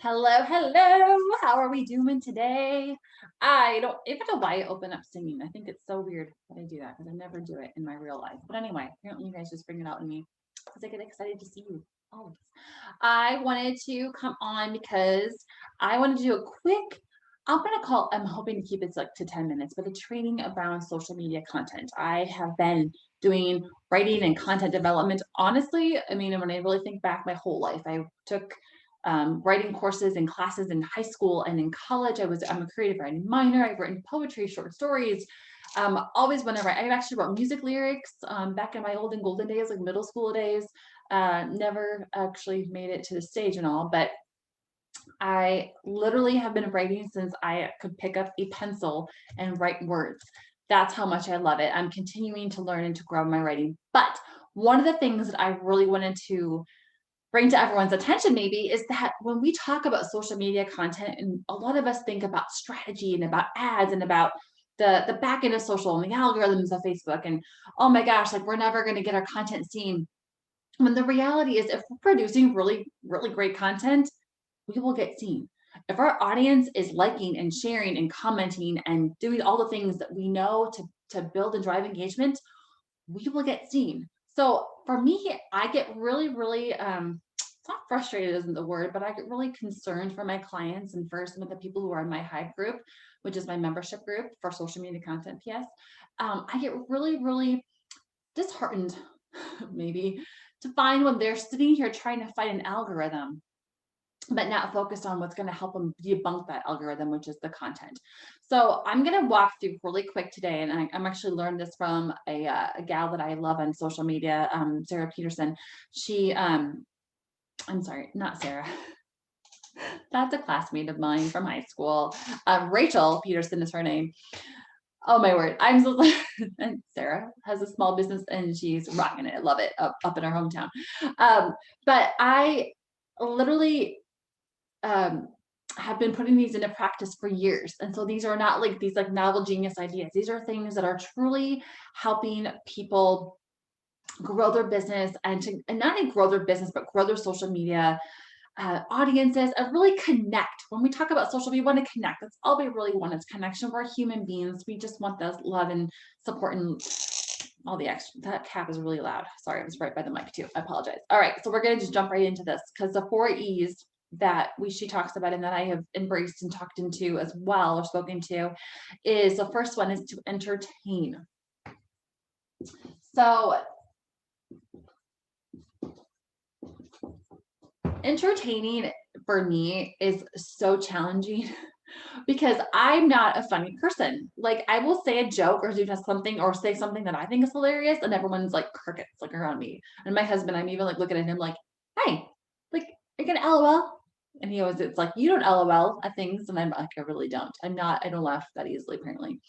Hello, hello. How are we doing today? I don't even know why I open up singing. I think it's so weird that I do that because I never do it in my real life. But anyway, apparently you guys just bring it out in me because I get excited to see you always. I wanted to come on because I wanted to do a quick, I'm hoping to keep it like to 10 minutes, but the training around social media content. I have been doing writing and content development. Honestly, I mean, when I really think back my whole life, I took writing courses and classes in high school and in college. I'm a creative writing minor. I've written poetry, short stories. Always whenever I actually wrote music lyrics back in my olden golden days, like middle school days. Never actually made it to the stage and all, but I literally have been writing since I could pick up a pencil and write words. That's how much I love it. I'm continuing to learn and to grow my writing. But one of the things that I really wanted to bring to everyone's attention maybe is that when we talk about social media content, and a lot of us think about strategy and about ads and about the back end of social and the algorithms of Facebook, and oh my gosh, like we're never going to get our content seen, when the reality is if we're producing really really great content, we will get seen. If our audience is liking and sharing and commenting and doing all the things that we know to build and drive engagement, we will get seen. So for me, I get really, really it's not frustrated isn't the word, but I get really concerned for my clients and for some of the people who are in my Hive group, which is my membership group for social media content. PS, I get really, really disheartened, maybe, to find when they're sitting here trying to fight an algorithm but not focused on what's going to help them debunk that algorithm, which is the content. So I'm going to walk through really quick today, and I'm actually learned this from a gal that I love on social media, Sarah Peterson. She, I'm sorry, not Sarah. That's a classmate of mine from high school. Rachel Peterson is her name. Oh my word. I'm so and Sarah has a small business and she's rocking it. I love it up in our hometown. But I literally um, have been putting these into practice for years. And so these are not like these like novel genius ideas. These are things that are truly helping people grow their business and not only grow their business, but grow their social media audiences and really connect. When we talk about social, we want to connect. That's all we really want is connection. We're human beings. We just want the love and support and all the extra. That cap is really loud. Sorry, I was right by the mic too. I apologize. All right, so we're going to just jump right into this because the 4 E's that she talks about and that I have embraced and talked into as well or spoken to is the first one is to entertain. So entertaining for me is so challenging because I'm not a funny person. Like I will say a joke or do something or say something that I think is hilarious and everyone's like crickets like around me. And my husband, I'm even like looking at him like, hey, like you're gonna LOL. And he always it's like, you don't LOL at things. And I'm like, I really don't. I don't laugh that easily, apparently.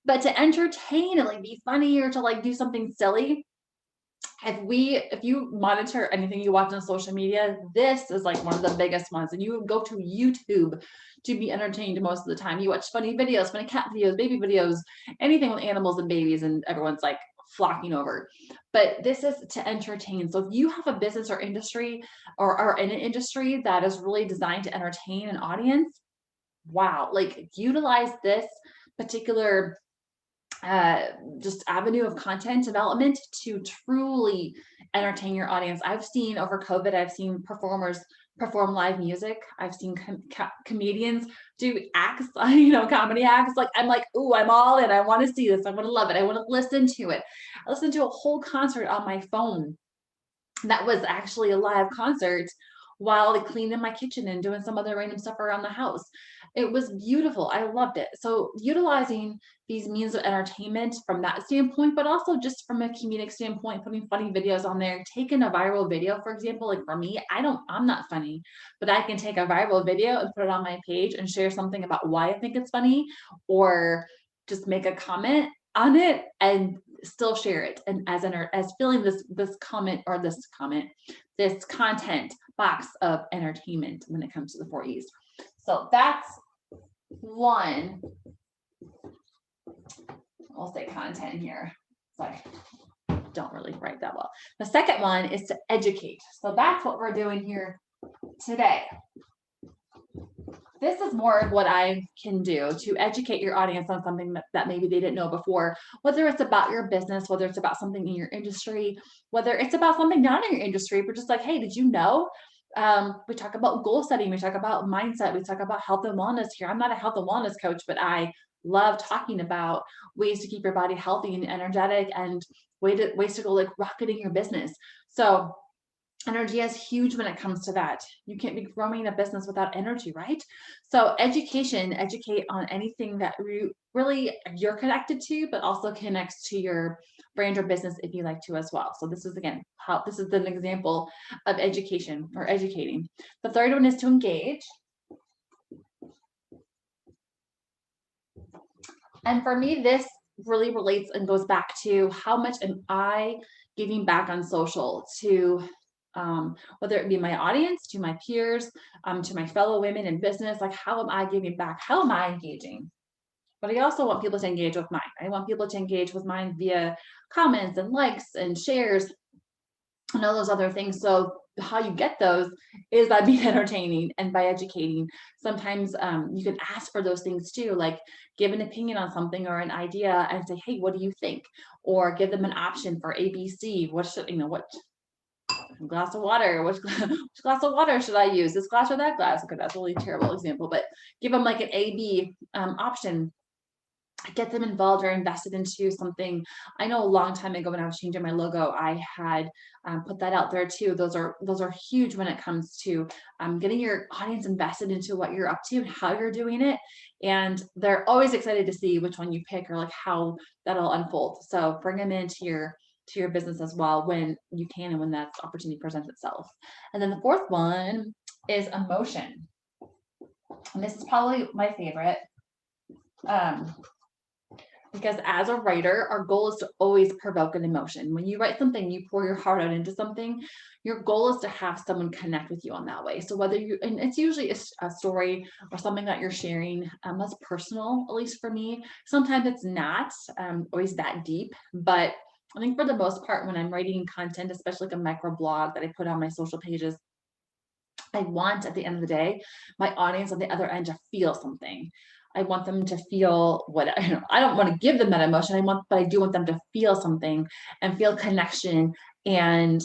But to entertain and like be funny or to like do something silly, if you monitor anything you watch on social media, this is like one of the biggest ones. And you go to YouTube to be entertained most of the time. You watch funny videos, funny cat videos, baby videos, anything with animals and babies, and everyone's like flocking over. But this is to entertain. So if you have a business or industry or are in an industry that is really designed to entertain an audience, wow, like utilize this particular just avenue of content development to truly entertain your audience. I've seen over COVID, I've seen performers perform live music. I've seen comedians do acts, comedy acts. Like I'm like, oh, I'm all in. I want to see this. I want to love it. I want to listen to it. I listened to a whole concert on my phone that was actually a live concert while I cleaned in my kitchen and doing some other random stuff around the house. It was beautiful. I loved it. So utilizing these means of entertainment from that standpoint, but also just from a comedic standpoint, putting funny videos on there, taking a viral video, for example, like for me, I'm not funny, but I can take a viral video and put it on my page and share something about why I think it's funny or just make a comment on it and still share it and as filling this content box of entertainment when it comes to the 4 E's. So that's one. I'll say content here. Sorry, don't really write that well. The second one is to educate. So that's what we're doing here today. this is more of what I can do to educate your audience on something that maybe they didn't know before, whether it's about your business, whether it's about something in your industry, whether it's about something not in your industry, but just like, hey, did you know? We talk about goal setting, we talk about mindset, we talk about health and wellness here. I'm not a health and wellness coach, but I love talking about ways to keep your body healthy and energetic and ways to go like rocketing your business. So energy is huge when it comes to that. You can't be growing a business without energy, right? So educate on anything that really you're connected to, but also connects to your brand or business if you like to as well. So this is again, how this is an example of education or educating. The third one is to engage. And for me, this really relates and goes back to how much am I giving back on social to whether it be my audience, to my peers, to my fellow women in business, like how am I giving back? How am I engaging? But I also want people to engage with mine. I want people to engage with mine via comments and likes and shares and all those other things. So how you get those is by being entertaining and by educating. Sometimes you can ask for those things too, like give an opinion on something or an idea and say, hey, what do you think? Or give them an option for ABC. What should, what glass of water, which glass of water should I use? This glass or that glass? Okay, that's a really terrible example, but give them like an A/B option. Get them involved or invested into something. I know a long time ago when I was changing my logo, I had put that out there too. Those are huge when it comes to getting your audience invested into what you're up to and how you're doing it. And they're always excited to see which one you pick or like how that'll unfold. So bring them into your business as well when you can and when that opportunity presents itself. And then the fourth one is emotion. And this is probably my favorite. Because as a writer, our goal is to always provoke an emotion. When you write something, you pour your heart out into something, your goal is to have someone connect with you on that way. So whether you, and it's usually a story or something that you're sharing that's personal, at least for me. Sometimes it's not always that deep, but I think for the most part, when I'm writing content, especially like a micro blog that I put on my social pages, I want at the end of the day, my audience on the other end to feel something. I want them to feel what I don't want to give them that emotion. But I do want them to feel something and feel connection and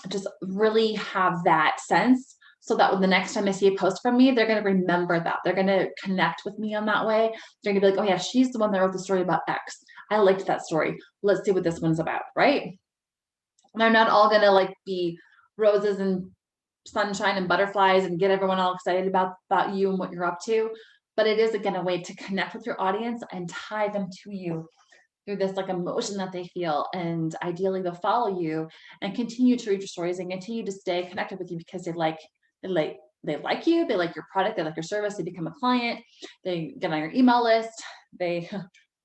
just really have that sense so that when the next time they see a post from me, they're going to remember that. They're going to connect with me on that way. They're going to be like, oh yeah, she's the one that wrote the story about X. I liked that story. Let's see what this one's about, right? And they're not all going to like be roses and sunshine and butterflies and get everyone all excited about you and what you're up to. But it is again a way to connect with your audience and tie them to you through this like emotion that they feel. And ideally they'll follow you and continue to read your stories and continue to stay connected with you because they like you, they like your product, they like your service, they become a client, they get on your email list, they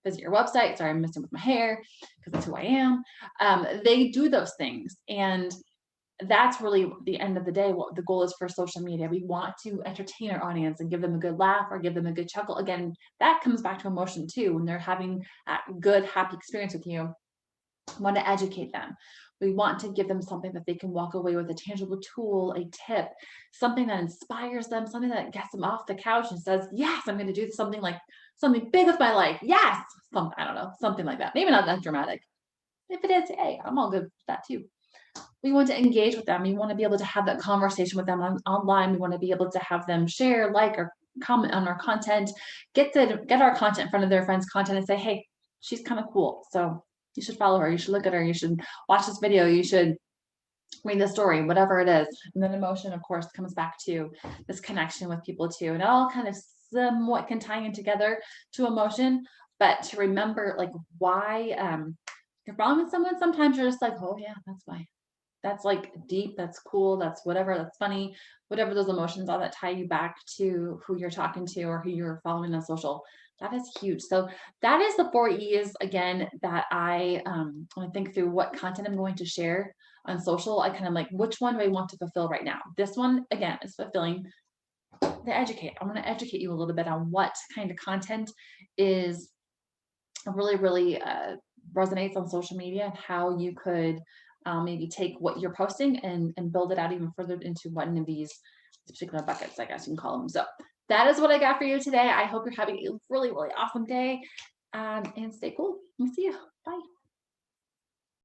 visit your website. Sorry, I'm messing with my hair because that's who I am. They do those things. And that's really the end of the day what the goal is for social media. We want to entertain our audience and give them a good laugh or give them a good chuckle. Again, that comes back to emotion too. When they're having a good happy experience with you, we want to educate them. We want to give them something that they can walk away with, a tangible tool, a tip, something that inspires them, something that gets them off the couch and says, yes, I'm going to do something big with my life. Yes, I don't know, something like that. Maybe not that dramatic. If it is, hey, I'm all good with that too. We want to engage with them. We want to be able to have that conversation with them online. We want to be able to have them share, like, or comment on our content, get our content in front of their friends' content and say, hey, she's kind of cool. So you should follow her. You should look at her. You should watch this video. You should read the story, whatever it is. And then emotion, of course, comes back to this connection with people too. And it all kind of somewhat can tie in together to emotion, but to remember like why you're following someone, sometimes you're just like, oh yeah, that's why. That's like deep, that's cool, that's whatever, that's funny, whatever those emotions are that tie you back to who you're talking to or who you're following on social. That is huge. So that is the 4 E's again that when I think through what content I'm going to share on social, I kind of like which one do I want to fulfill right now? This one again is fulfilling the educate. I want to educate you a little bit on what kind of content is really, really resonates on social media and how you could maybe take what you're posting and build it out even further into one of these particular buckets, I guess you can call them. So that is what I got for you today. I hope you're having a really, really awesome day, and stay cool. We'll see you. Bye.